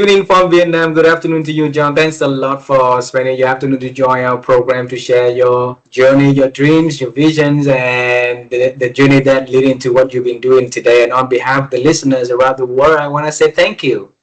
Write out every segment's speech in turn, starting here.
evening from Vietnam. Good afternoon to you, John. Thanks a lot for spending your afternoon to join our program to share your journey, your dreams, your visions, and the journey that lead into what you've been doing today. And on behalf of the listeners around the world, I want to say thank you.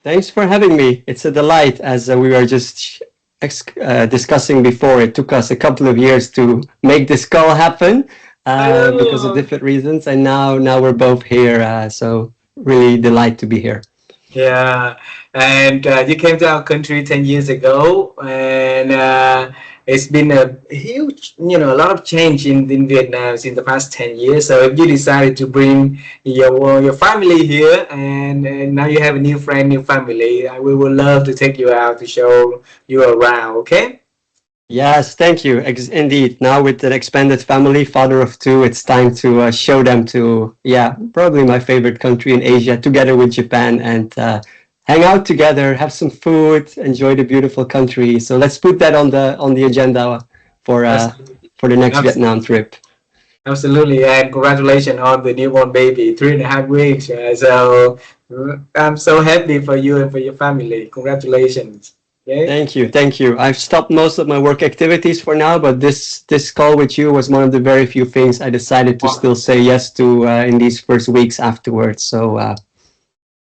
Thanks for having me. It's a delight. As we were just discussing before, it took us a couple of years to make this call happen I because of know. different reasons, and now we're both here. So really delight to be here. Yeah, and you came to our country 10 years ago, and it's been a huge, a lot of change in Vietnam in the past 10 years. So if you decided to bring your family here, and now you have a new friend, new family, we would love to take you out to show you around, okay? Yes, thank you. Indeed. Now with an expanded family, father of two, it's time to show them to, yeah, probably my favorite country in Asia, together with Japan, and hang out together, have some food, enjoy the beautiful country. So let's put that on the agenda for uh, Absolutely. for the next Abs- Vietnam trip. Absolutely, and congratulations on the newborn baby, 3.5 weeks. I'm so happy for you and for your family. Congratulations. Okay. Thank you, thank you. I've stopped most of my work activities for now, but this call with you was one of the very few things I decided to still say yes to in these first weeks afterwards. So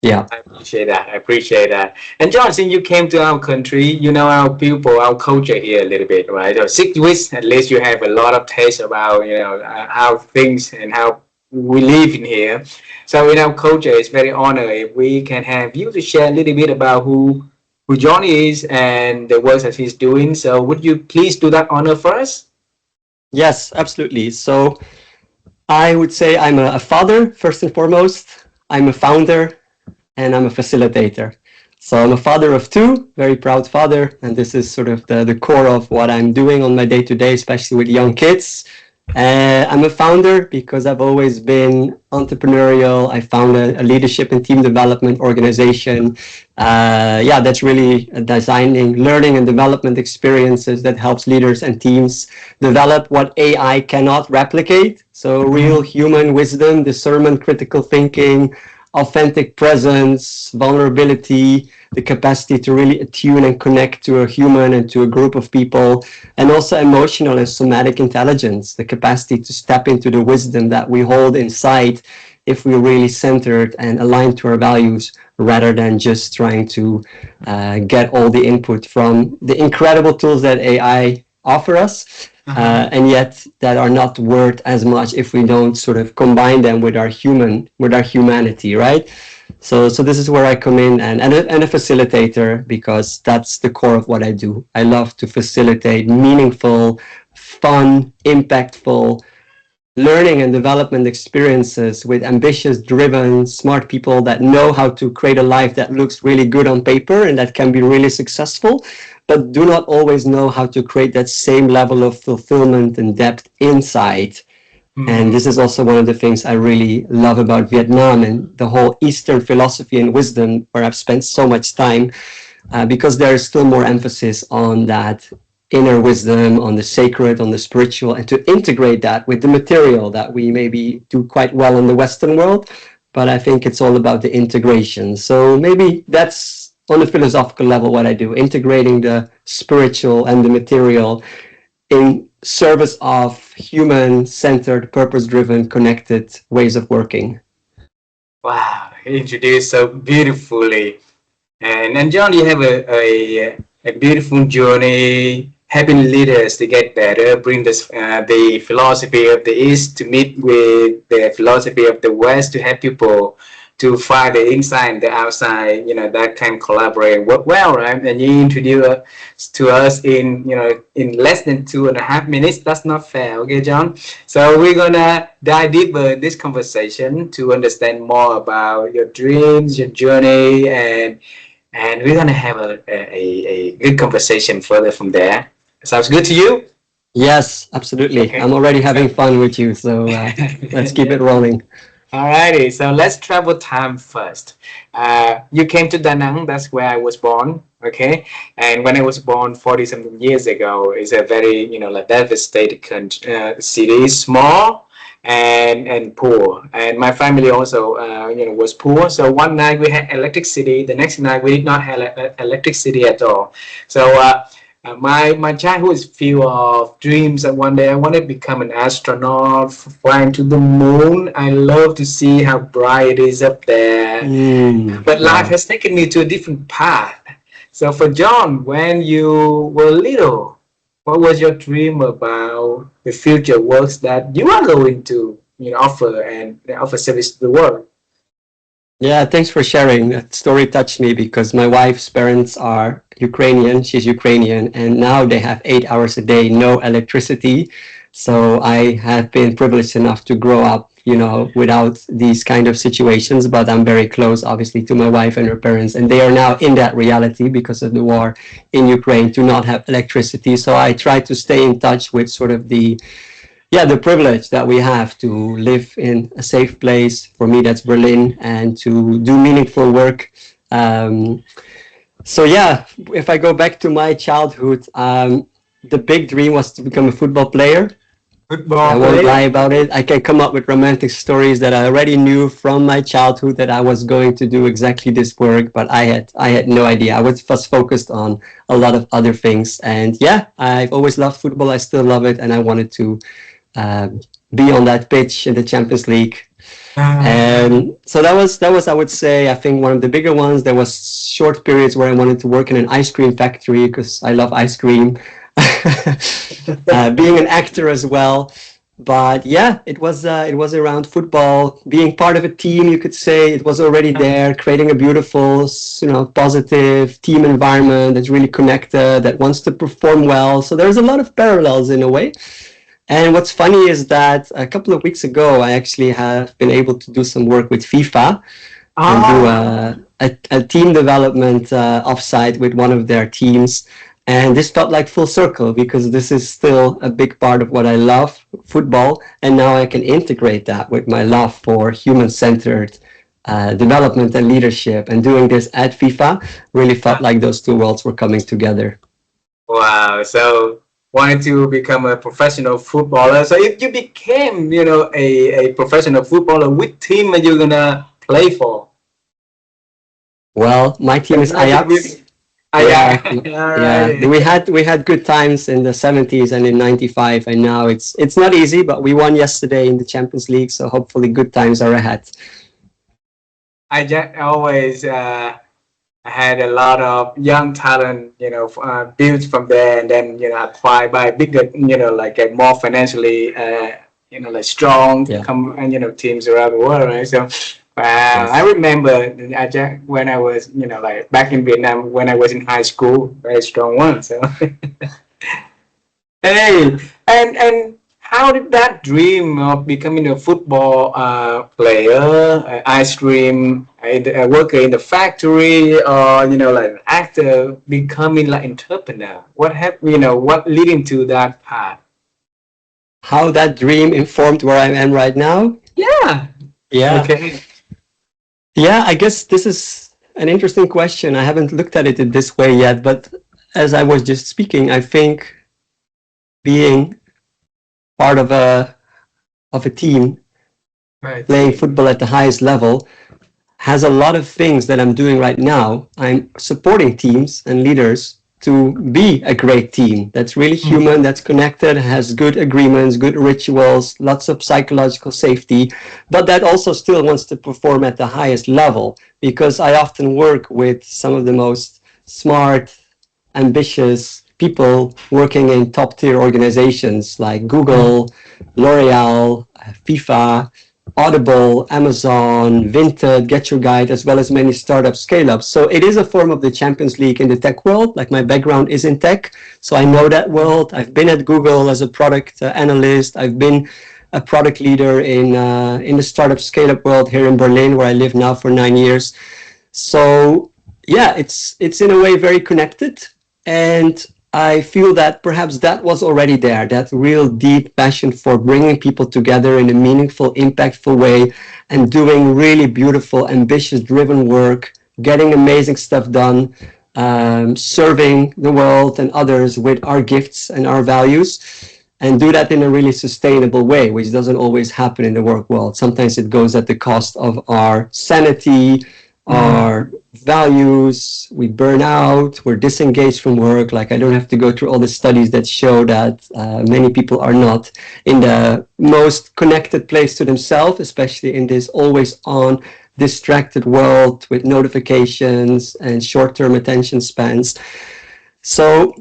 yeah. I appreciate that. I appreciate that. And John, since you came to our country, you know our people, our culture here a little bit, right? So 6 weeks, at least you have a lot of taste about, how things and how we live in here. So in our culture, it's very honored if we can have you to share a little bit about who John is and the work that he's doing. So would you please do that honor first? Yes, absolutely. So I would say I'm a father, first and foremost. I'm a founder and I'm a facilitator. So I'm a father of two, very proud father. And this is sort of the core of what I'm doing on my day to day, especially with young kids. I'm a founder because I've always been entrepreneurial. I founded a leadership and team development organization. Yeah, that's really designing learning and development experiences that helps leaders and teams develop what AI cannot replicate. So real human wisdom, discernment, critical thinking, authentic presence, vulnerability, the capacity to really attune and connect to a human and to a group of people, and also emotional and somatic intelligence, the capacity to step into the wisdom that we hold inside if we're really centered and aligned to our values rather than just trying to get all the input from the incredible tools that AI offer us, and yet that are not worth as much if we don't sort of combine them with our humanity, right? So this is where I come in and a facilitator because that's the core of what I do. I love to facilitate meaningful, fun, impactful learning and development experiences with ambitious, driven, smart people that know how to create a life that looks really good on paper and that can be really successful, but do not always know how to create that same level of fulfillment and depth inside. And Mhm. this is also one of the things I really love about Vietnam and the whole Eastern philosophy and wisdom, where I've spent so much time, because there is still more emphasis on that inner wisdom, on the sacred, on the spiritual, and to integrate that with the material that we maybe do quite well in the Western world. But I think it's all about the integration. So maybe that's on a philosophical level what I do, integrating the spiritual and the material in service of human-centered, purpose-driven, connected ways of working. Wow, introduced so beautifully. And John, you have a beautiful journey, helping leaders to get better, bring this the philosophy of the East to meet with the philosophy of the West to help people to find the inside and the outside, that can collaborate and work well, right? And you introduce to us in less than 2.5 minutes. That's not fair, okay, John? So we're gonna dive deeper in this conversation to understand more about your dreams, your journey, and we're gonna have a good conversation further from there. Sounds good to you? Yes, absolutely. Okay. I'm already having fun with you, so let's keep Yeah. it rolling. Alrighty, so let's travel time first. You came to Da Nang, that's where I was born, okay? And when I was born 40 something years ago, it's a very, like devastated city, small, and poor. And my family also, was poor. So one night we had electricity. The next night we did not have electricity at all. So my childhood is full of dreams. And one day I wanted to become an astronaut, flying to the moon. I love to see how bright it is up there. But life Wow. has taken me to a different path. So for John, when you were little, what was your dream about the future works that you are going to offer and offer service to the world? Yeah, thanks for sharing. That story touched me because my wife's parents are Ukrainian. She's Ukrainian, and now they have 8 hours a day, no electricity. So I have been privileged enough to grow up, without these kind of situations. But I'm very close, obviously, to my wife and her parents, and they are now in that reality because of the war in Ukraine to not have electricity. So I try to stay in touch with sort of the privilege that we have to live in a safe place. For me, that's Berlin, and to do meaningful work. Um, so yeah, if I go back to my childhood, the big dream was to become a football player. I Football won't lie player? about it. I can come up with romantic stories that I already knew from my childhood that I was going to do exactly this work, but I had no idea. I was focused on a lot of other things, and yeah, I've always loved football. I still love it, and I wanted to um, be on that pitch in the Champions League. And so that was I would say I think one of the bigger ones. There was short periods where I wanted to work in an ice cream factory because I love ice cream. Being an actor as well, but yeah, it was around football, being part of a team. You could say it was already there, creating a beautiful, positive team environment that's really connected, that wants to perform well. So there's a lot of parallels in a way. And what's funny is that a couple of weeks ago, I actually have been able to do some work with FIFA and do Ah, a team development offsite with one of their teams. And this felt like full circle because this is still a big part of what I love, football. And now I can integrate that with my love for human centered development and leadership. And doing this at FIFA really felt like those two worlds were coming together. wow. So wanted to become a professional footballer. So if you became, a professional footballer, which team are you gonna play for? Well, my team is United Ajax. with Yeah, Hijack. All yeah. right. We had good times in the 70s and in 95, and now it's not easy, but we won yesterday in the Champions League, so hopefully good times are ahead. Hijack always had a lot of young talent, built from there and then, acquired by bigger, like a more financially, like strong, Yeah. teams around the world, right? So, I Yes. remember Ajak when I was, like back in Vietnam when I was in high school, very strong one. So, hey, and how did that dream of becoming a football player, ice cream, a worker in the factory, or like an actor, becoming like entrepreneur? What leading to that path? How that dream informed where I am right now? Yeah. Yeah. Okay. Yeah, I guess this is an interesting question. I haven't looked at it in this way yet, but as I was just speaking, I think being part of a team Right. playing football at the highest level has a lot of things that I'm doing right now. I'm supporting teams and leaders to be a great team that's really human, that's connected, has good agreements, good rituals, lots of psychological safety, but that also still wants to perform at the highest level because I often work with some of the most smart, ambitious people working in top tier organizations like Google, L'Oreal, FIFA, Audible, Amazon, Vinted, Get Your Guide, as well as many startup scale ups. So it is a form of the Champions League in the tech world. Like my background is in tech, so I know that world. I've been at Google as a product analyst. I've been a product leader in the startup scale up world here in Berlin, where I live now for 9 years. So yeah, it's in a way very connected, and I feel that perhaps that was already there, that real deep passion for bringing people together in a meaningful, impactful way and doing really beautiful, ambitious, driven work, getting amazing stuff done, serving the world and others with our gifts and our values. and do that in a really sustainable way, which doesn't always happen in the work world. Sometimes it goes at the cost of our sanity, our values, we burn out, we're disengaged from work. Like, I don't have to go through all the studies that show that many people are not in the most connected place to themselves, especially in this always on distracted world with notifications and short-term attention spans. So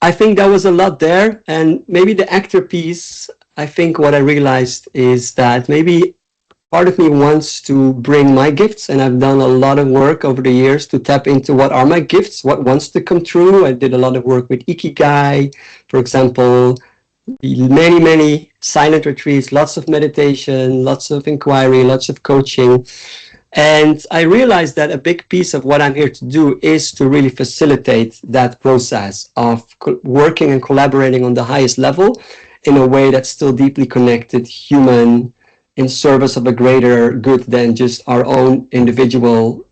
I think that was a lot there. And maybe the actor piece, I think what I realized is that maybe part of me wants to bring my gifts, and I've done a lot of work over the years to tap into what are my gifts, what wants to come true. I did a lot of work with Ikigai, for example, many silent retreats, lots of meditation, lots of inquiry, lots of coaching. And I realized that a big piece of what I'm here to do is to really facilitate that process of working and collaborating on the highest level in a way that's still deeply connected, human, in service of a greater good than just our own individual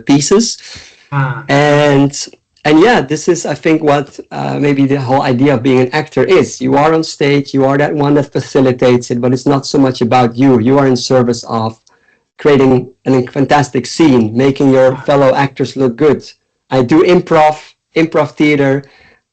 pieces. Ah, And yeah, this is, I think, what maybe the whole idea of being an actor is. You are on stage, you are that one that facilitates it, but it's not so much about you. You are in service of creating a fantastic scene, making your fellow actors look good. I do improv theater,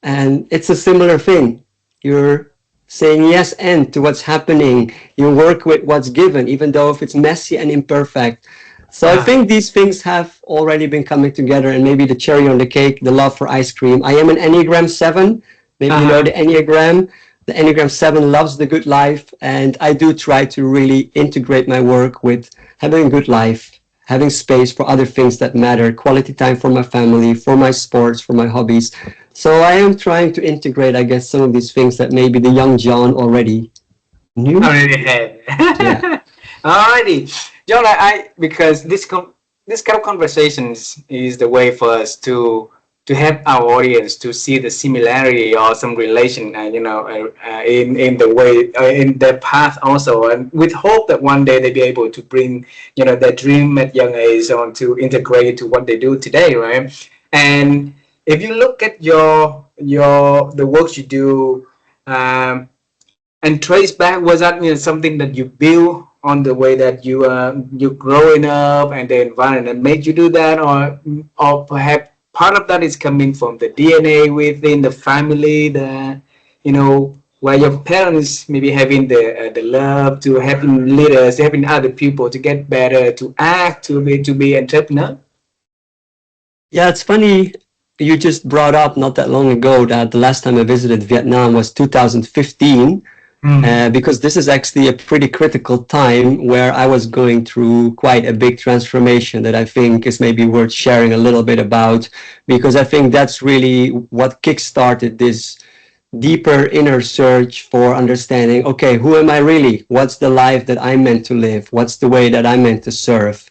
and it's a similar thing. You're saying yes and to what's happening. You work with what's given, even though if it's messy and imperfect. So I ah, think these things have already been coming together, and maybe the cherry on the cake, the love for ice cream. I am an Enneagram 7. Maybe you know uh-huh. the Enneagram. The Enneagram 7 loves the good life, and I do try to really integrate my work with having a good life, having space for other things that matter, quality time for my family, for my sports, for my hobbies. So I am trying to integrate, I guess, some of these things that maybe the young John already knew. Already had. Yeah. Alrighty, John. Because this kind of conversations is the way for us to help our audience to see the similarity or some relation, in the way in their path also, and with hope that one day they be able to bring their dream at young age on to integrate it to what they do today, right? And if you look at your the works you do. And trace back, was that something that you build on the way that you growing up and the environment made you do that, or perhaps part of that is coming from the DNA within the family, where your parents maybe having the love to helping leaders, helping other people to get better, to act, to be entrepreneur. Yeah, it's funny. You just brought up not that long ago that the last time I visited Vietnam was 2015. Mm. Because this is actually a pretty critical time where I was going through quite a big transformation that I think is maybe worth sharing a little bit about, because I think that's really what kickstarted this deeper inner search for understanding, okay, who am I really? What's the life that I'm meant to live? What's the way that I'm meant to serve?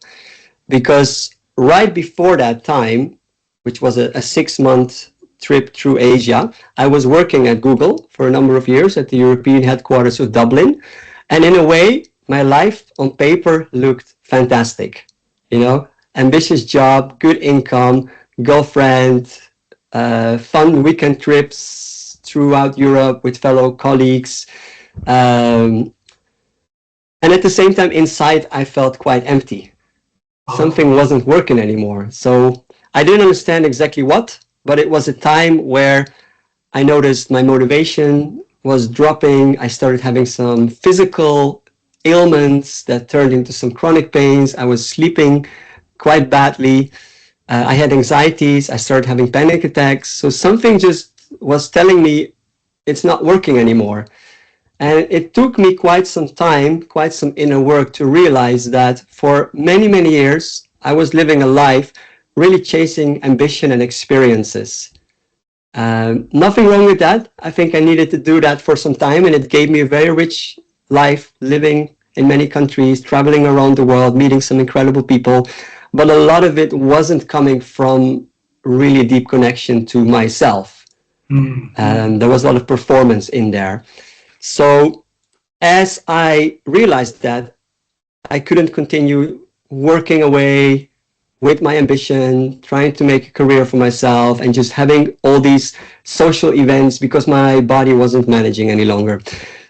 Because right before that time, which was a 6 month trip through Asia, I was working at Google for a number of years at the European headquarters of Dublin. And in a way, my life on paper looked fantastic. Ambitious job, good income, girlfriend, fun weekend trips throughout Europe with fellow colleagues. Um, and at the same time, inside, I felt quite empty. Something Oh. wasn't working anymore. So I didn't understand exactly what, but it was a time where I noticed my motivation was dropping. I started having some physical ailments that turned into some chronic pains. I was sleeping quite badly. I had anxieties. I started having panic attacks. So something just was telling me it's not working anymore. And it took me quite some time, quite some inner work to realize that for many years, I was living a life really chasing ambition and experiences. Nothing wrong with that. I think I needed to do that for some time, and it gave me a very rich life living in many countries, traveling around the world, meeting some incredible people. But a lot of it wasn't coming from really deep connection to myself. Mm-hmm. And there was a lot of performance in there. So as I realized that I couldn't continue working away, with my ambition, trying to make a career for myself, and just having all these social events because my body wasn't managing any longer.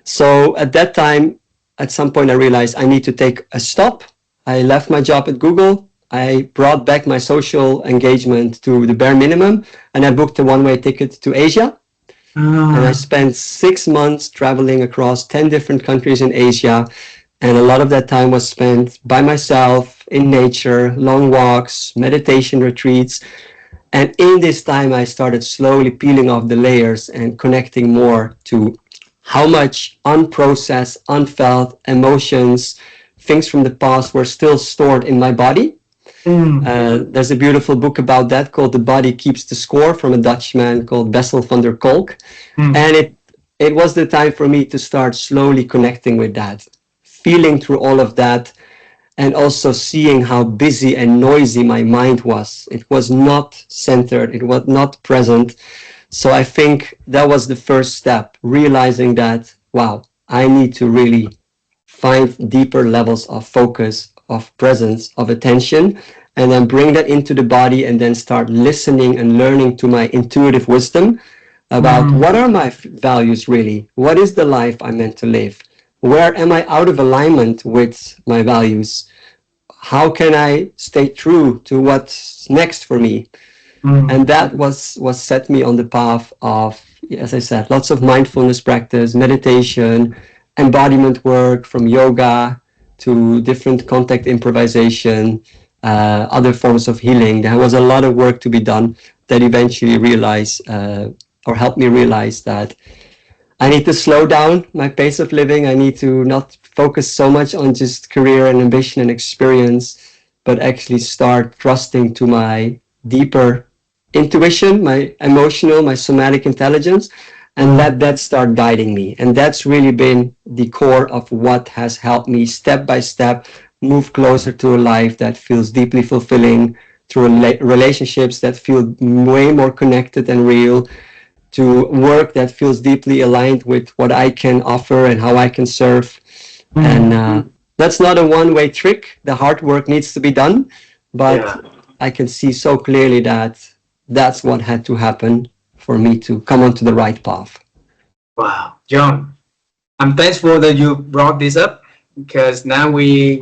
So at that time, at some point, I realized I need to take a stop. I left my job at Google. I brought back my social engagement to the bare minimum, and I booked a one-way ticket to Asia. And I Ah, spent 6 months traveling across 10 different countries in Asia. And a lot of that time was spent by myself in nature, long walks, meditation retreats. And in this time, I started slowly peeling off the layers and connecting more to how much unprocessed, unfelt emotions, things from the past were still stored in my body. mm, There's a beautiful book about that called The Body Keeps the Score from a Dutchman called Bessel van der Kolk. mm, And it was the time for me to start slowly connecting with that, feeling through all of that, and also seeing how busy and noisy my mind was. It was not centered, it was not present. So I think that was the first step, realizing that, wow, I need to really find deeper levels of focus, of presence, of attention, and then bring that into the body and then start listening and learning to my intuitive wisdom about mm, what are my values really? What is the life I'm meant to live? Where am I out of alignment with my values? How can I stay true to what's next for me? And mm, that was set me on the path of, as I said, lots of mindfulness practice, meditation, embodiment work, from yoga to different contact improvisation, other forms of healing. There was a lot of work to be done that eventually realized or helped me realize that I need to slow down my pace of living. I need to not focus so much on just career and ambition and experience, but actually start trusting to my deeper intuition, my emotional, my somatic intelligence, and mm, let that start guiding me. And that's really been the core of what has helped me step by step move closer to a life that feels deeply fulfilling, to relationships that feel way more connected and real, to work that feels deeply aligned with what I can offer and how I can serve. And mm. that's not a one-way trick. The hard work needs to be done, but Yeah. I can see so clearly that that's what had to happen for me to come onto the right path. Wow. John, I'm thankful that you brought this up because now we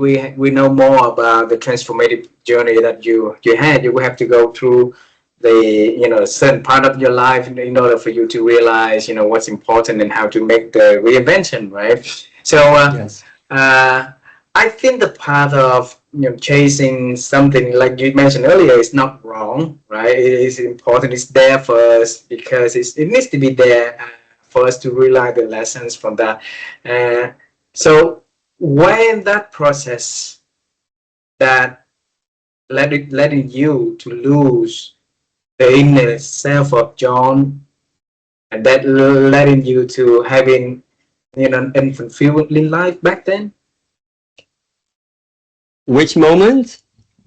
know more about the transformative journey that you had. You will have to go through the certain part of your life in order for you to realize what's important and how to make the reinvention, right? So Yes. uh, I think the path of chasing something like you mentioned earlier is not wrong, right? It is important. It's there for us because it needs to be there for us to realize the lessons from that. Uh, so when that process that letting you to lose the inner self of John, and that letting you to having an unfulfilling life back then. Which moment?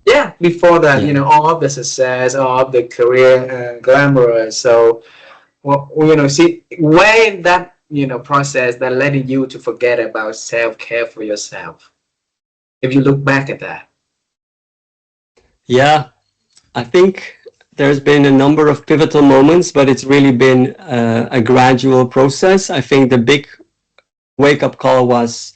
Yeah, before that, Yeah. all of the success, all of the career glamorous. So, well, see, when that, process that letting you to forget about self-care for yourself, if you look back at that. Yeah. I think there's been a number of pivotal moments, but it's really been a gradual process. I think the big wake up call was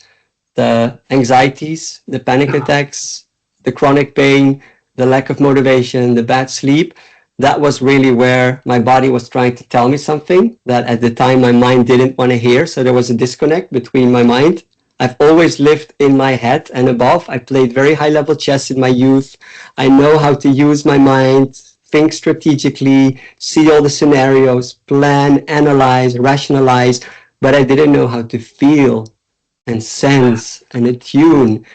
the anxieties, the panic Uh, attacks, the chronic pain, the lack of motivation, the bad sleep. That was really where my body was trying to tell me something that at the time my mind didn't want to hear. So there was a disconnect between my mind. I've always lived in my head and above. I played very high level chess in my youth. I know how to use my mind, think strategically, see all the scenarios, plan, analyze, rationalize, but I didn't know how to feel and sense and attune,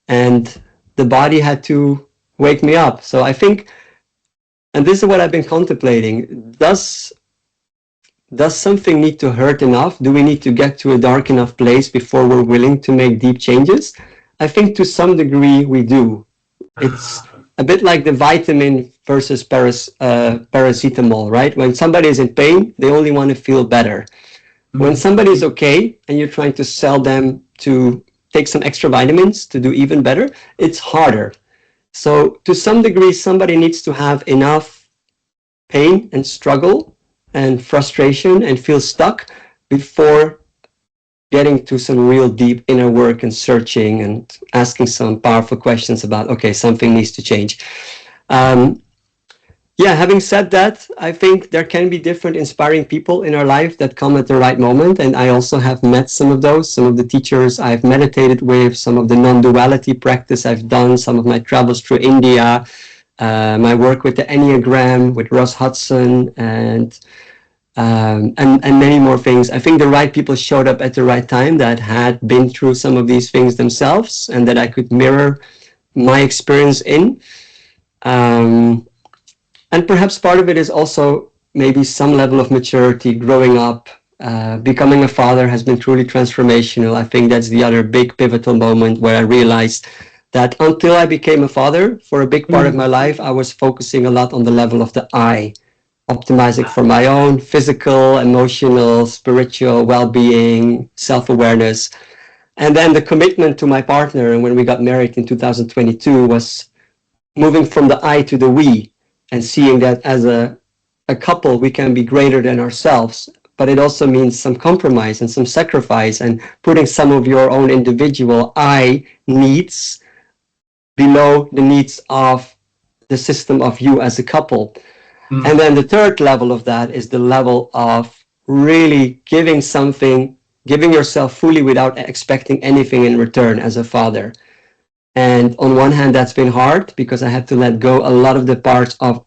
and the body had to wake me up. So I think, and this is what I've been contemplating, does something need to hurt enough? Do we need to get to a dark enough place before we're willing to make deep changes? I think to some degree we do. It's a bit like the vitamin versus paracetamol, right? When somebody is in pain, they only want to feel better. When mm, somebody is okay and you're trying to sell them to take some extra vitamins to do even better, it's harder. So to some degree, somebody needs to have enough pain and struggle and frustration and feel stuck before getting to some real deep inner work and searching and asking some powerful questions about, okay, something needs to change. Um, yeah, having said that, I think there can be different inspiring people in our life that come at the right moment. And I also have met some of those, some of the teachers I've meditated with, some of the non-duality practice I've done, some of my travels through India, my work with the Enneagram, with Ross Hudson, and many more things. I think the right people showed up at the right time that had been through some of these things themselves and that I could mirror my experience in. Um, and perhaps part of it is also maybe some level of maturity, growing up. Becoming a father has been truly transformational. I think that's the other big pivotal moment where I realized that until I became a father, for a big part of my life, I was focusing a lot on the level of the I, optimizing for my own physical, emotional, spiritual well-being, self-awareness. And then the commitment to my partner, and when we got married in 2022, was moving from the I to the we, and seeing that as a couple, we can be greater than ourselves. But it also means some compromise and some sacrifice and putting some of your own individual I needs below the needs of the system of you as a couple. And then the third level of that is the level of really giving something, giving yourself fully without expecting anything in return as a father. And on one hand, that's been hard because I had to let go a lot of the parts of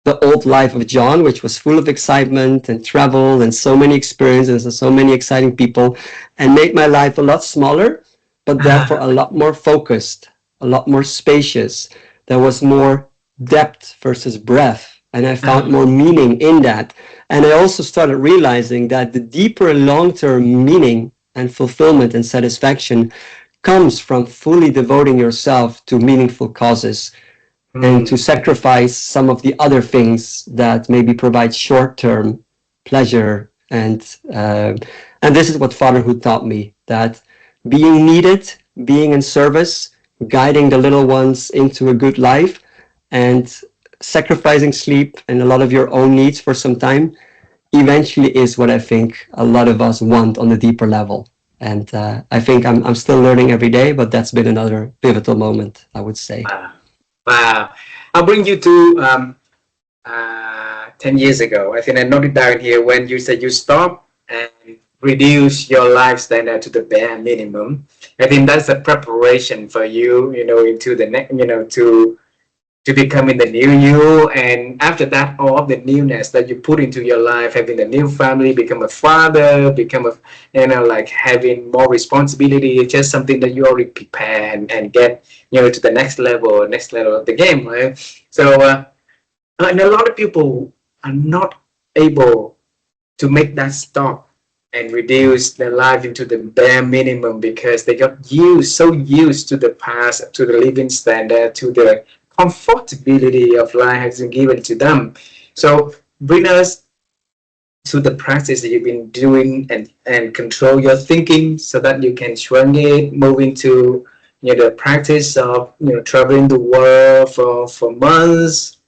the old life of John, which was full of excitement and travel and so many experiences and so many exciting people, and made my life a lot smaller, but therefore a lot more focused, a lot more spacious. There was more depth versus breadth, and I found more meaning in that. And I also started realizing that the deeper long-term meaning and fulfillment and satisfaction comes from fully devoting yourself to meaningful causes and to sacrifice some of the other things that maybe provide short-term pleasure. And this is what fatherhood taught me, that being needed, being in service, guiding the little ones into a good life, and sacrificing sleep and a lot of your own needs for some time eventually is what I think a lot of us want on a deeper level. And I think I'm still learning every day, but that's been another pivotal moment, I would say. Wow. I'll bring you to 10 years ago. I think I noted down here when you said you stop and reduce your life standard to the bare minimum. I think that's a preparation for you, into the next, to becoming the new you. And after that, all of the newness that you put into your life, having a new family, become a father, become a, like having more responsibility, it's just something that you already prepare and get, to the next level of the game, right? So, and a lot of people are not able to make that stop and reduce their life into the bare minimum because they got so used to the past, to the living standard, to the comfortability of life has been given to them. So bring us to the practice that you've been doing and control your thinking so that you can shrink it, move into the practice of traveling the world for months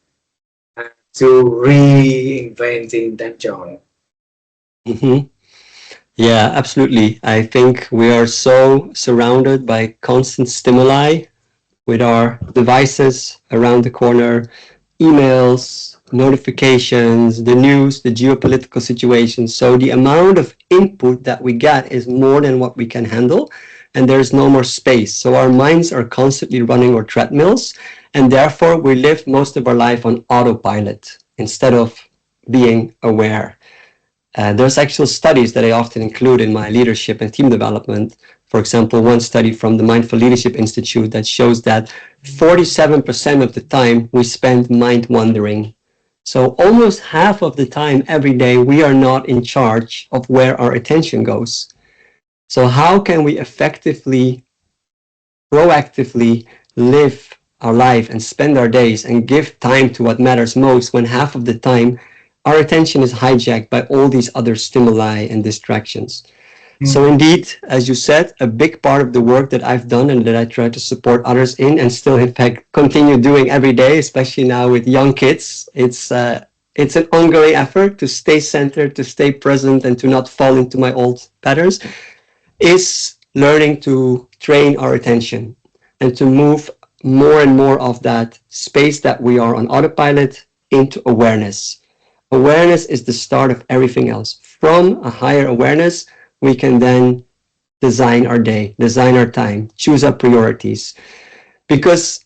to reinventing that John. Mm-hmm. Yeah, absolutely. I think we are so surrounded by constant stimuli with our devices around the corner, emails, notifications, the news, the geopolitical situation. So the amount of input that we get is more than what we can handle, and there's no more space. So our minds are constantly running on treadmills, and therefore we live most of our life on autopilot instead of being aware. There's actual studies that I often include in my leadership and team development. For example, one study from the Mindful Leadership Institute that shows that 47% of the time we spend mind wandering. So almost half of the time every day we are not in charge of where our attention goes. So how can we effectively, proactively live our life and spend our days and give time to what matters most when half of the time our attention is hijacked by all these other stimuli and distractions? So indeed, as you said, a big part of the work that I've done and that I try to support others in, and still in fact continue doing every day, especially now with young kids, it's an ongoing effort to stay centered, to stay present, and to not fall into my old patterns, is learning to train our attention and to move more and more of that space that we are on autopilot into awareness. Awareness is the start of everything else. From a higher awareness, we can then design our day, design our time, choose our priorities. Because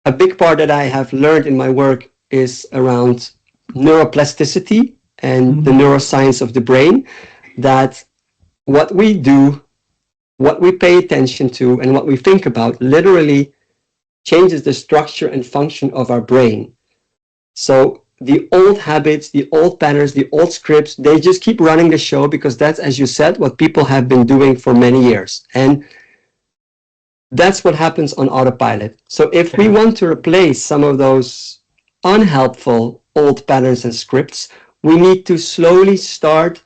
a big part that I have learned in my work is around neuroplasticity and the neuroscience of the brain, that what we do, what we pay attention to, and what we think about literally changes the structure and function of our brain. So the old habits, the old patterns, the old scripts, they just keep running the show because that's, as you said, what people have been doing for many years. And that's what happens on autopilot. So if we want to replace some of those unhelpful old patterns and scripts, we need to slowly start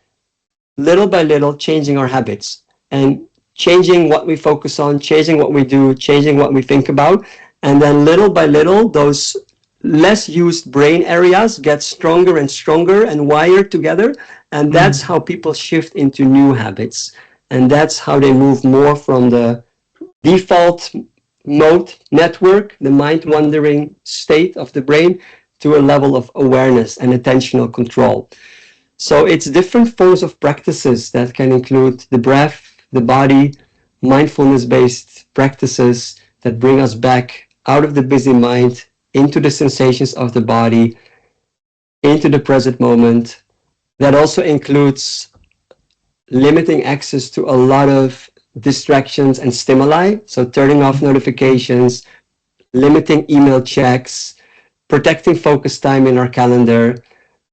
little by little changing our habits and changing what we focus on, changing what we do, changing what we think about. And then little by little, those less used brain areas get stronger and stronger and wired together. And that's how people shift into new habits. And that's how they move more from the default mode network, the mind wandering state of the brain, to a level of awareness and attentional control. So it's different forms of practices that can include the breath, the body, mindfulness-based practices that bring us back out of the busy mind into the sensations of the body, into the present moment. That also includes limiting access to a lot of distractions and stimuli. So turning off notifications, limiting email checks, protecting focus time in our calendar,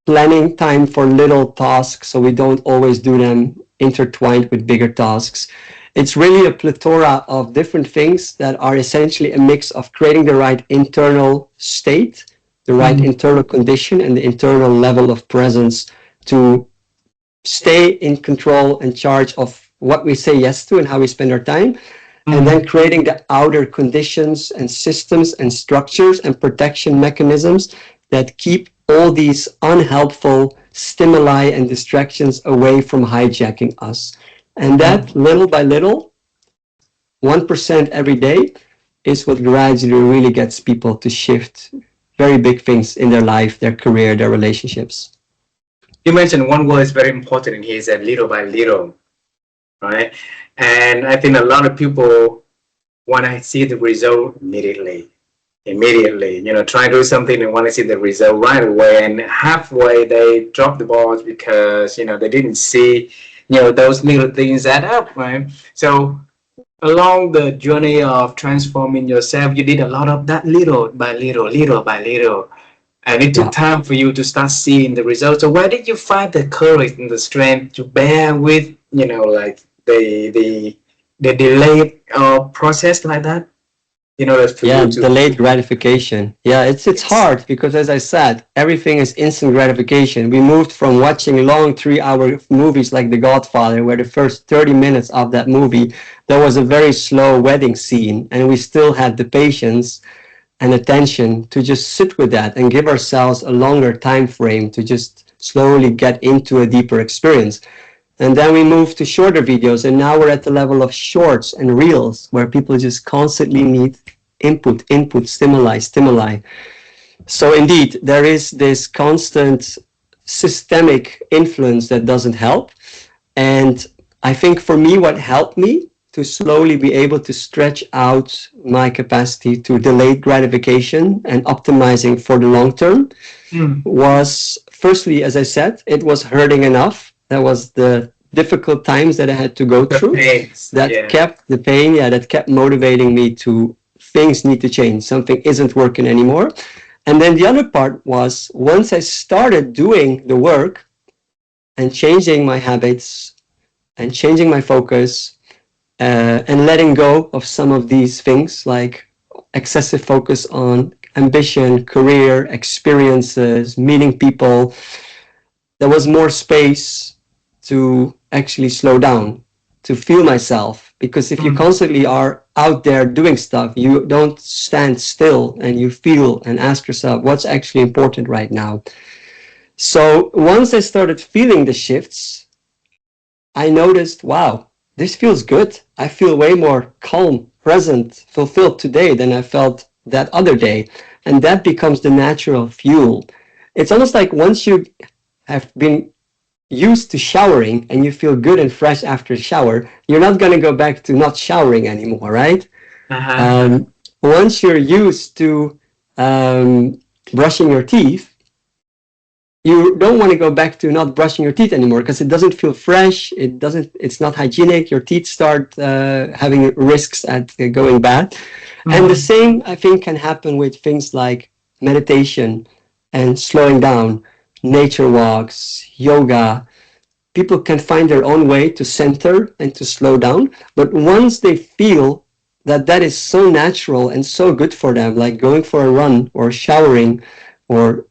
planning time for little tasks so we don't always do them intertwined with bigger tasks. It's really a plethora of different things that are essentially a mix of creating the right internal state, the right internal condition, and the internal level of presence to stay in control and charge of what we say yes to and how we spend our time. And then creating the outer conditions and systems and structures and protection mechanisms that keep all these unhelpful stimuli and distractions away from hijacking us. And that little by little, 1% every day, is what gradually really gets people to shift very big things in their life, their career, their relationships. You mentioned one word is very important in here, is that little by little, right? And I think a lot of people want to see the result immediately. Try to do something and want to see the result right away, and halfway they drop the balls because they didn't see those little things add up, right? So along the journey of transforming yourself, you did a lot of that little by little, little by little, and it took time for you to start seeing the results. So where did you find the courage and the strength to bear with like the delayed process like that? Delayed gratification. It's hard because, as I said, everything is instant gratification. We moved from watching long 3-hour movies like The Godfather, where the first 30 minutes of that movie, there was a very slow wedding scene, and we still had the patience and attention to just sit with that and give ourselves a longer time frame to just slowly get into a deeper experience. And then we moved to shorter videos, and now we're at the level of shorts and reels, where people just constantly need input, stimuli. So indeed, there is this constant systemic influence that doesn't help. And I think for me, what helped me to slowly be able to stretch out my capacity to delayed gratification and optimizing for the long term was, firstly, as I said, it was hurting enough. That was the difficult times that I had to go through. Kept the pain, that kept motivating me to things need to change. Something isn't working anymore. And then the other part was, once I started doing the work and changing my habits and changing my focus and letting go of some of these things like excessive focus on ambition, career, experiences, meeting people, there was more space to actually slow down to feel myself. Because if you constantly are out there doing stuff, you don't stand still and you feel and ask yourself what's actually important right now. So once I started feeling the shifts, I noticed, wow, this feels good. I feel way more calm, present, fulfilled today than I felt that other day. And that becomes the natural fuel. It's almost like once you have been used to showering and you feel good and fresh after a shower, you're not going to go back to not showering anymore, right? Uh-huh. Once you're used to brushing your teeth, you don't want to go back to not brushing your teeth anymore because it doesn't feel fresh. It's not hygienic. Your teeth start having risks at going bad. And the same, I think, can happen with things like meditation and slowing down, nature walks, yoga. People can find their own way to center and to slow down. But once they feel that that is so natural and so good for them, like going for a run or showering or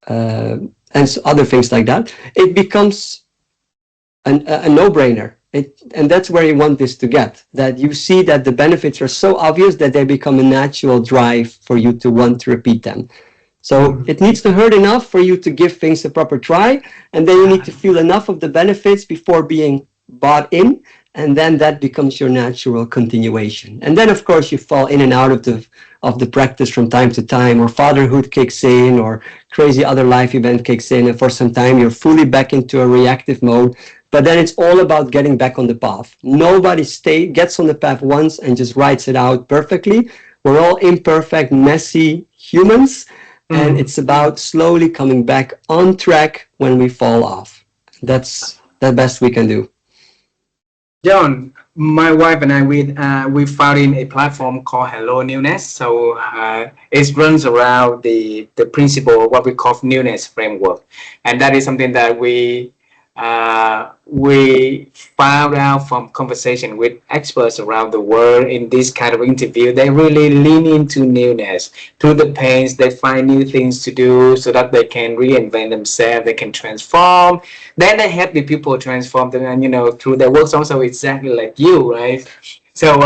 uh, and other things like that, it becomes a no-brainer. And that's where you want this to get, that you see that the benefits are so obvious that they become a natural drive for you to want to repeat them. So it needs to hurt enough for you to give things a proper try, and then you need to feel enough of the benefits before being bought in, and then that becomes your natural continuation. And then, of course, you fall in and out of the practice from time to time, or fatherhood kicks in, or crazy other life event kicks in, and for some time you're fully back into a reactive mode. But then it's all about getting back on the path. Nobody gets on the path once and just writes it out perfectly. We're all imperfect, messy humans, and it's about slowly coming back on track when we fall off. That's the best we can do. John, my wife and I we founded a platform called Hello Newness. So it runs around the principle of what we call newness framework, and that is something that we found out from conversation with experts around the world in this kind of interview. They really lean into newness. Through the pains, they find new things to do so that they can reinvent themselves, they can transform. Then they help the people transform them, and through their works also exactly like you, right? So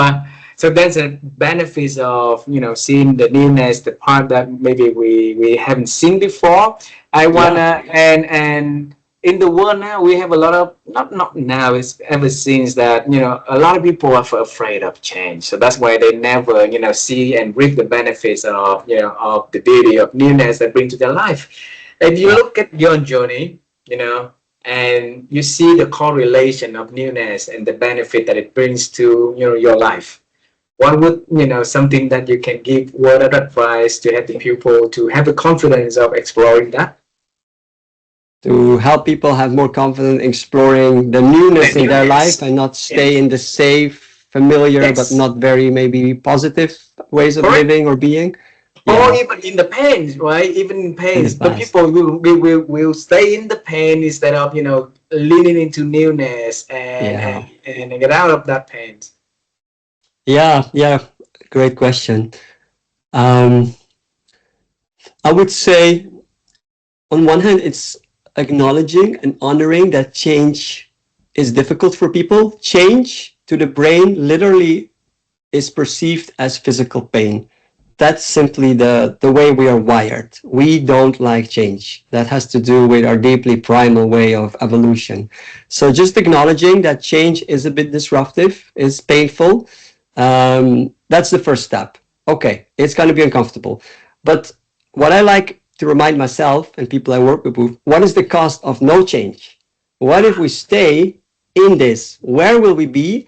that's a benefit of seeing the newness, the part that maybe we haven't seen before. I wanna and in the world now, we have a lot of not now. It's ever since that a lot of people are afraid of change. So that's why they never see and reap the benefits of of the beauty of newness that bring to their life. If you look at your journey, and you see the correlation of newness and the benefit that it brings to your life. What would something that you can give word of advice to help the people to have the confidence of exploring that? To help people have more confidence exploring the newness in their life and not stay in the safe, familiar, but not very maybe positive ways of living or being. Or even in the pain, right? Even in pain, but people will stay in the pain instead of leaning into newness and get out of that pain. Yeah, great question. I would say, on one hand, it's acknowledging and honoring that change is difficult for people. Change to the brain literally is perceived as physical pain. That's simply the way we are wired. We don't like change. That has to do with our deeply primal way of evolution. So just acknowledging that change is a bit disruptive, is painful, that's the first step. Okay, it's going to be uncomfortable. But what I like to remind myself and people I work with, what is the cost of no change? What if we stay in this? Where will we be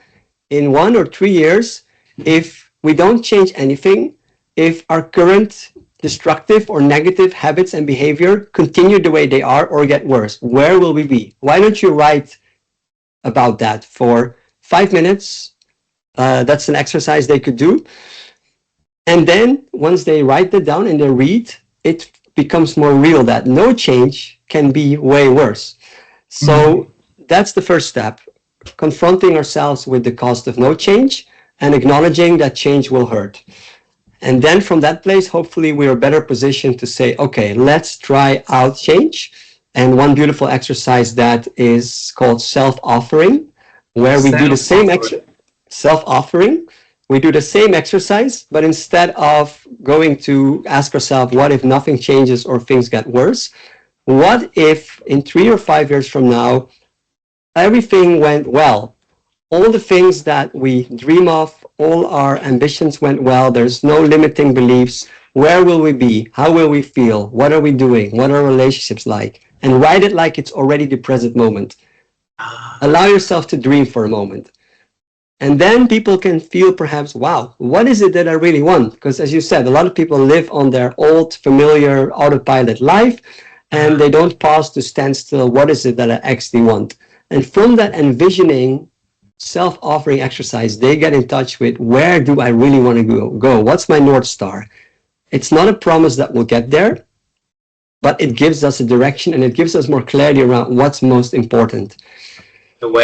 in 1 or 3 years if we don't change anything? If our current destructive or negative habits and behavior continue the way they are or get worse, where will we be? Why don't you write about that for 5 minutes? That's an exercise they could do. And then once they write that down and they read, it becomes more real that no change can be way worse. So that's the first step, confronting ourselves with the cost of no change and acknowledging that change will hurt. And then from that place, hopefully we are better positioned to say, okay, let's try out change. And one beautiful exercise that is called self-offering, where we do the same Self-offer. self-offering. We do the same exercise, but instead of going to ask ourselves, what if nothing changes or things get worse? What if in 3 or 5 years from now, everything went well? All the things that we dream of, all our ambitions went well. There's no limiting beliefs. Where will we be? How will we feel? What are we doing? What are relationships like? And write it like it's already the present moment. Ah, Allow yourself to dream for a moment. And then people can feel perhaps, wow, what is it that I really want? Because as you said, a lot of people live on their old, familiar autopilot life, and ah, they don't pause to stand still. What is it that I actually want? And from that envisioning, self-offering exercise, they get in touch with, where do I really want to go? What's my North Star? It's not a promise that we'll get there, but it gives us a direction and it gives us more clarity around what's most important.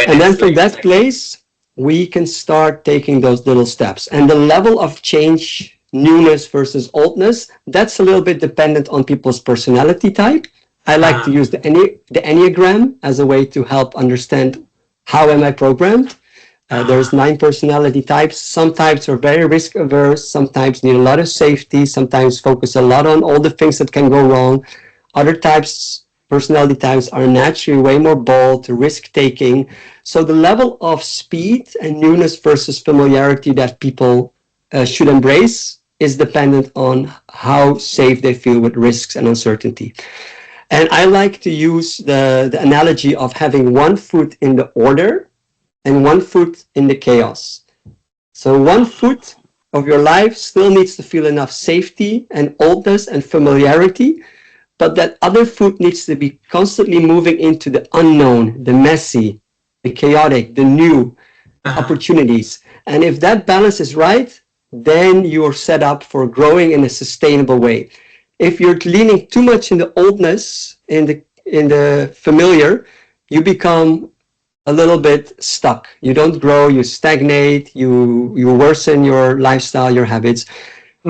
And then awareness. from that Exactly. place, we can start taking those little steps. And the level of change, newness versus oldness, that's a little bit dependent on people's personality type. I like to Ah, use the Enneagram as a way to help understand how am I programmed. There's ah, 9 personality types. Some types are very risk averse. Some types need a lot of safety. Sometimes focus a lot on all the things that can go wrong. Other types, personality types, are naturally way more bold, risk taking. So the level of speed and newness versus familiarity that people should embrace is dependent on how safe they feel with risks and uncertainty. And I like to use the analogy of having one foot in the order and one foot in the chaos. So one foot of your life still needs to feel enough safety and oldness and familiarity, but that other foot needs to be constantly moving into the unknown, the messy, the chaotic, the new ah, opportunities. And if that balance is right, then you're set up for growing in a sustainable way. If you're leaning too much in the oldness, in the familiar, you become a little bit stuck. You don't grow, you stagnate, you worsen your lifestyle, your habits.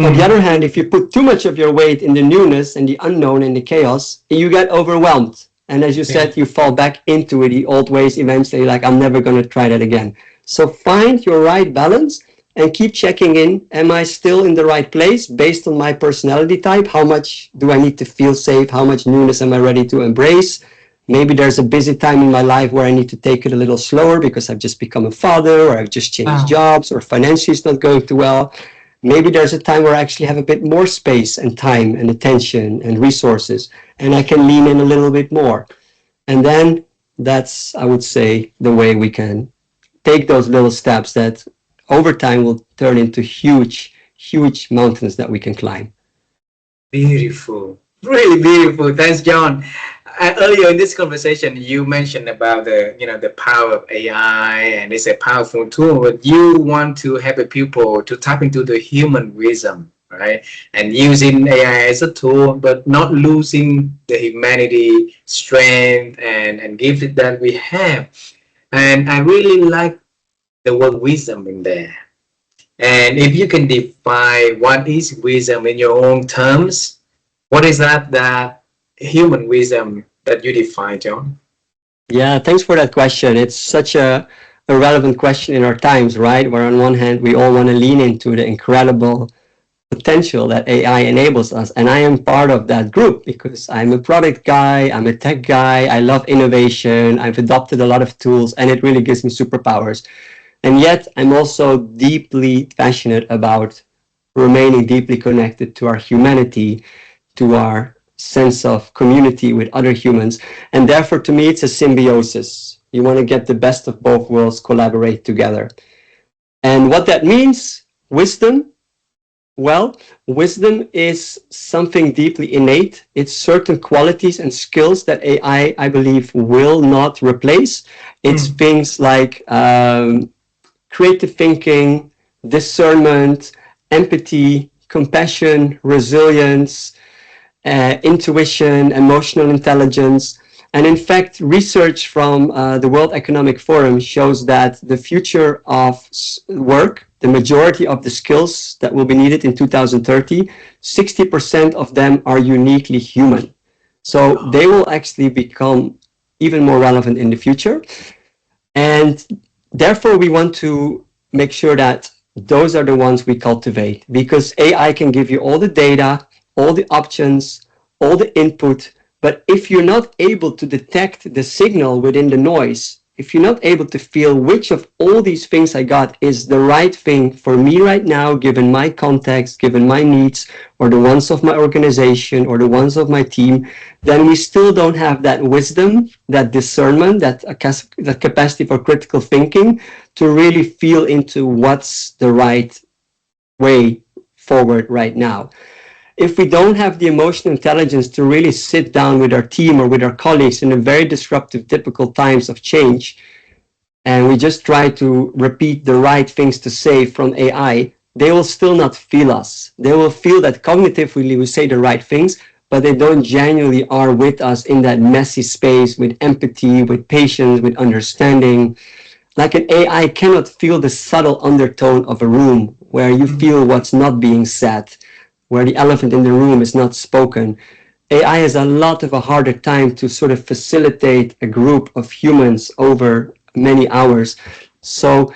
On the other mm, hand, if you put too much of your weight in the newness and the unknown and the chaos, you get overwhelmed. And as you yeah. said, you fall back into the old ways eventually, like, I'm never going to try that again. So find your right balance and keep checking in. Am I still in the right place based on my personality type? How much do I need to feel safe? How much newness am I ready to embrace? Maybe there's a busy time in my life where I need to take it a little slower because I've just become a father, or I've just changed Ah, jobs, or financially it's not going too well. Maybe there's a time where I actually have a bit more space and time and attention and resources, and I can lean in a little bit more. And then that's, I would say, the way we can take those little steps that over time will turn into huge, huge mountains that we can climb. beautiful. Really beautiful. Thanks, John. Earlier in this conversation, you mentioned about the power of AI, and it's a powerful tool. But you want to help the people to tap into the human wisdom, right? And using AI as a tool, but not losing the humanity, strength, and gift that we have. And I really like the word wisdom in there. And if you can define what is wisdom in your own terms, what is that human wisdom that you define, John? Yeah, thanks for that question. It's such a relevant question in our times, right? Where on one hand, we all want to lean into the incredible potential that AI enables us. And I am part of that group because I'm a product guy, I'm a tech guy, I love innovation, I've adopted a lot of tools, and it really gives me superpowers. And yet, I'm also deeply passionate about remaining deeply connected to our humanity, to our sense of community with other humans. And therefore, to me, it's a symbiosis. You want to get the best of both worlds, collaborate together. And what that means, wisdom, well, wisdom is something deeply innate. It's certain qualities and skills that I believe, will not replace. It's Mm. things like creative thinking, discernment, empathy, compassion, resilience, intuition, emotional intelligence. And in fact, research from the World Economic Forum shows that the future of work, the majority of the skills that will be needed in 2030, 60% of them are uniquely human. So they will actually become even more relevant in the future. And Therefore, we want to make sure that those are the ones we cultivate, because AI can give you all the data, all the options, all the input. But if you're not able to detect the signal within the noise, if you're not able to feel which of all these things I got is the right thing for me right now, given my context, given my needs, or the ones of my organization, or the ones of my team, then we still don't have that wisdom, that discernment, that capacity for critical thinking to really feel into what's the right way forward right now. If we don't have the emotional intelligence to really sit down with our team or with our colleagues in a very disruptive, difficult times of change, and we just try to repeat the right things to say from AI, they will still not feel us. They will feel that cognitively we say the right things, but they don't genuinely are with us in that messy space with empathy, with patience, with understanding. Like an AI cannot feel the subtle undertone of a room where you feel what's not being said, where the elephant in the room is not spoken. AI has a lot of a harder time to sort of facilitate a group of humans over many hours. So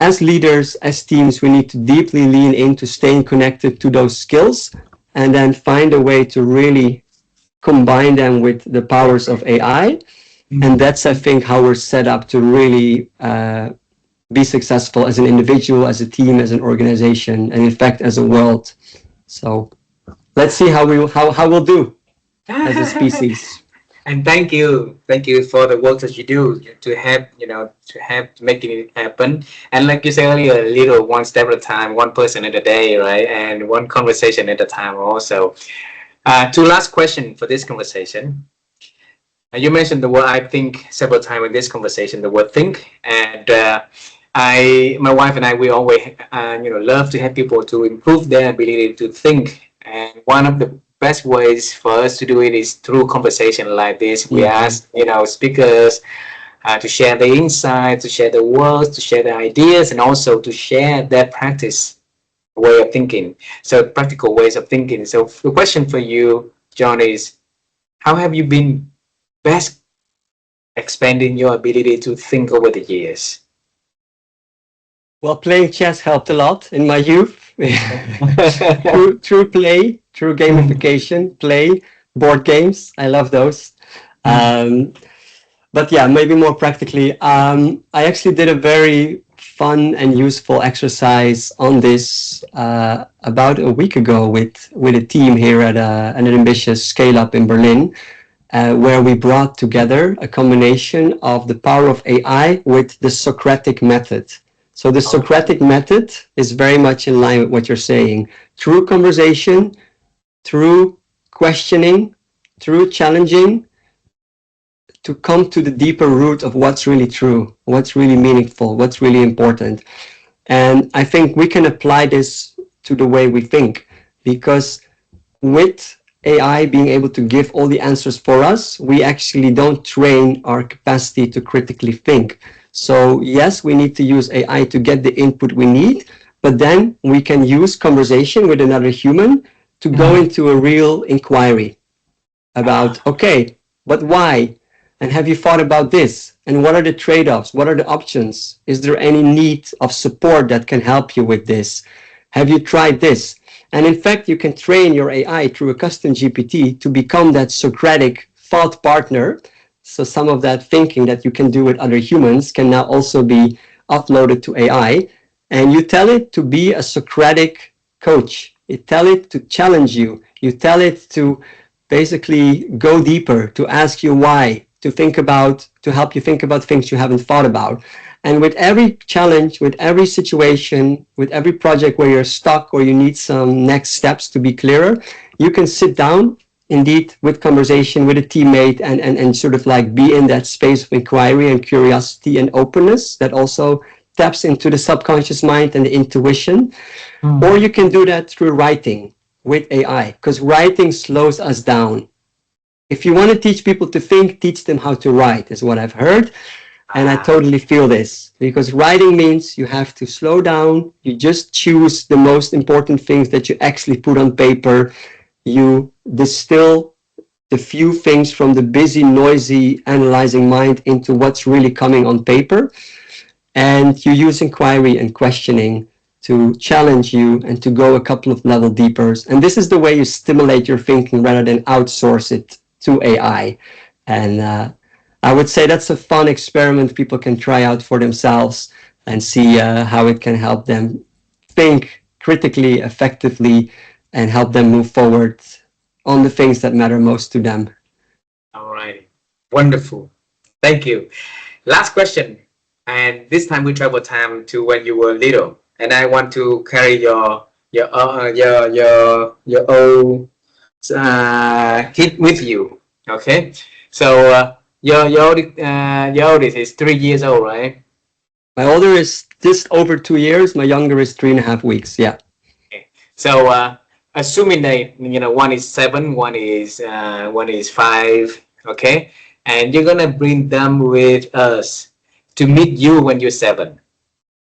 as leaders, as teams, we need to deeply lean into staying connected to those skills and then find a way to really combine them with the powers of AI. And that's, I think, how we're set up to really be successful as an individual, as a team, as an organization, and in fact, as a world. So let's see how we'll do as a species. And thank you for the work that you do to have, to have making it happen. And like you said earlier, little one step at a time, one person at a day, right? And one conversation at a time also. Two last question for this conversation. You mentioned the word I think several times in this conversation, the word think, and my wife and I, we always, love to help people to improve their ability to think. And one of the best ways for us to do it is through conversation like this. We ask, speakers to share their insights, to share their words, to share their ideas, and also to share their practice way of thinking. So practical ways of thinking. So the question for you, John, is how have you been best expanding your ability to think over the years? Well, playing chess helped a lot in my youth. through play, through gamification, play, board games. I love those. But yeah, maybe more practically, I actually did a very fun and useful exercise on this about a week ago with a team here at an ambitious scale up in Berlin, where we brought together a combination of the power of AI with the Socratic method. So the Socratic method is very much in line with what you're saying. Through conversation, through questioning, through challenging, to come to the deeper root of what's really true, what's really meaningful, what's really important. And I think we can apply this to the way we think, because with AI being able to give all the answers for us, we actually don't train our capacity to critically think. So yes, we need to use AI to get the input we need, but then we can use conversation with another human to go into a real inquiry about, okay, but why? And have you thought about this? And what are the trade-offs? What are the options? Is there any need of support that can help you with this? Have you tried this? And in fact, you can train your AI through a custom GPT to become that Socratic thought partner. So some of that thinking that you can do with other humans can now also be uploaded to AI. And you tell it to be a Socratic coach. You tell it to challenge you. You tell it to basically go deeper, to ask you why, to think about, to help you think about things you haven't thought about. And with every challenge, with every situation, with every project where you're stuck or you need some next steps to be clearer, you can sit down, indeed, with conversation with a teammate and sort of like be in that space of inquiry and curiosity and openness that also taps into the subconscious mind and the intuition. Or you can do that through writing with AI, because writing slows us down. If you want to teach people to think, teach them how to write, is what I've heard. And I totally feel this, because writing means you have to slow down. You just choose the most important things that you actually put on paper. You distill the few things from the busy, noisy, analyzing mind into what's really coming on paper. and you use inquiry and questioning to challenge you and to go a couple of level deeper. And this is the way you stimulate your thinking rather than outsource it to AI. And I would say that's a fun experiment people can try out for themselves and see how it can help them think critically, effectively, and help them move forward on the things that matter most to them. All right. Wonderful. Thank you. Last question. And this time we travel time to when you were little. And I want to carry your old hit with you. Okay. So your oldest is 3 years old, right? My older is just over 2 years. My younger is 3.5 weeks. Yeah. Okay. So assuming that one is 7, one is 5, okay, and you're gonna bring them with us to meet you when you're 7,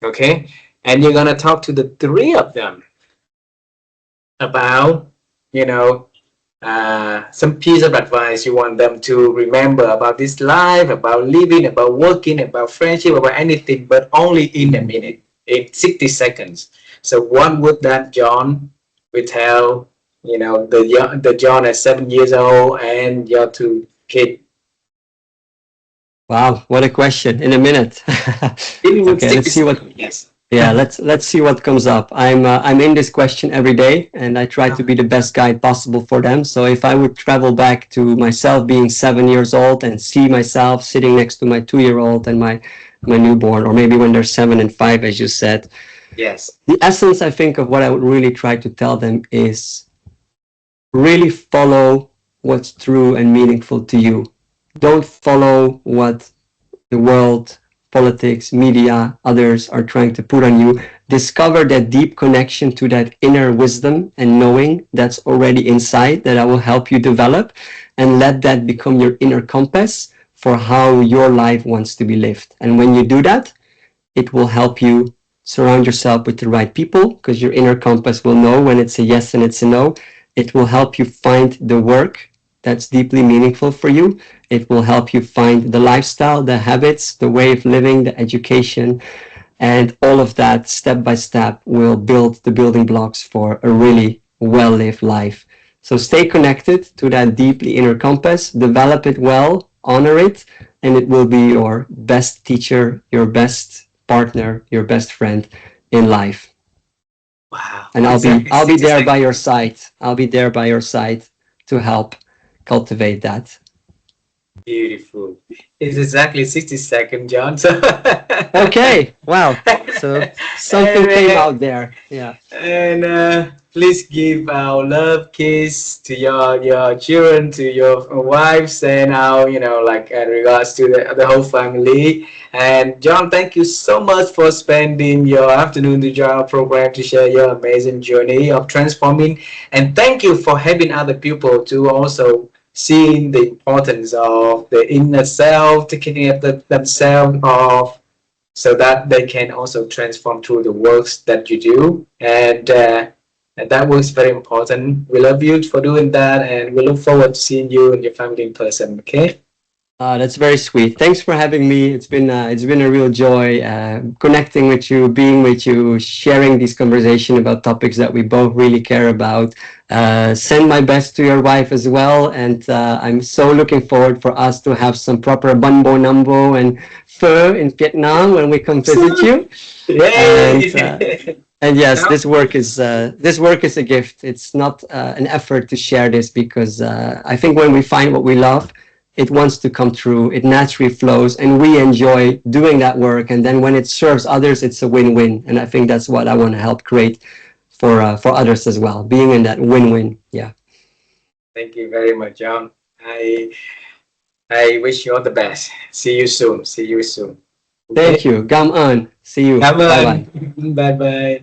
okay, and you're gonna talk to the three of them about some piece of advice you want them to remember about this life, about living, about working, about friendship, about anything, but only in a minute, in 60 seconds. So what would that John will tell, the John at 7 years old and your two kids? Wow, what a question! In a minute. In Okay, let's 60 see what. seconds, yes. Yeah, let's see what comes up. I'm in this question every day, and I try to be the best guide possible for them. So if I would travel back to myself being 7 years old and see myself sitting next to my 2 year old and my newborn, or maybe when they're 7 and 5, as you said, Yes. the essence I think of what I would really try to tell them is really follow what's true and meaningful to you. Don't follow what the world, politics, media, others are trying to put on you. Discover that deep connection to that inner wisdom and knowing that's already inside that I will help you develop, and let that become your inner compass for how your life wants to be lived. And when you do that, it will help you surround yourself with the right people, because your inner compass will know when it's a yes and it's a no. It will help you find the work that's deeply meaningful for you. It will help you find the lifestyle, the habits, the way of living, the education, and all of that step by step will build the building blocks for a really well-lived life. So stay connected to that deeply inner compass, develop it well, honor it, and it will be your best teacher, your best partner, your best friend in life. Wow. And Exactly I'll be 60 there by seconds. your side. I'll be there by your side to help cultivate that. Beautiful. It's exactly 60 seconds, John. So Okay. Wow. So something and came out there. Yeah. please give our love kiss to your children, to your wives, and our like in regards to the whole family. And John, thank you so much for spending your afternoon to join our program to share your amazing journey of transforming. And thank you for helping other people to also seeing the importance of the inner self, taking care of themselves of so that they can also transform through the works that you do. And that was very important. We love you for doing that, and we look forward to seeing you and your family in person. Okay. That's very sweet. Thanks for having me. It's been a real joy connecting with you, being with you, sharing this conversation about topics that we both really care about. Send my best to your wife as well, and I'm so looking forward for us to have some proper bun bo nambo and pho in Vietnam when we come visit you. And Yay! and yes, this work is a gift. It's not an effort to share this, because I think when we find what we love, it wants to come true. It naturally flows, and we enjoy doing that work. And then when it serves others, it's a win-win. And I think that's what I want to help create for others as well. Being in that win-win. Yeah. Thank you very much, John. I wish you all the best. See you soon. See you soon. Thank Okay. you. Gam on. See you. Cảm Bye ơn. bye. Bye bye.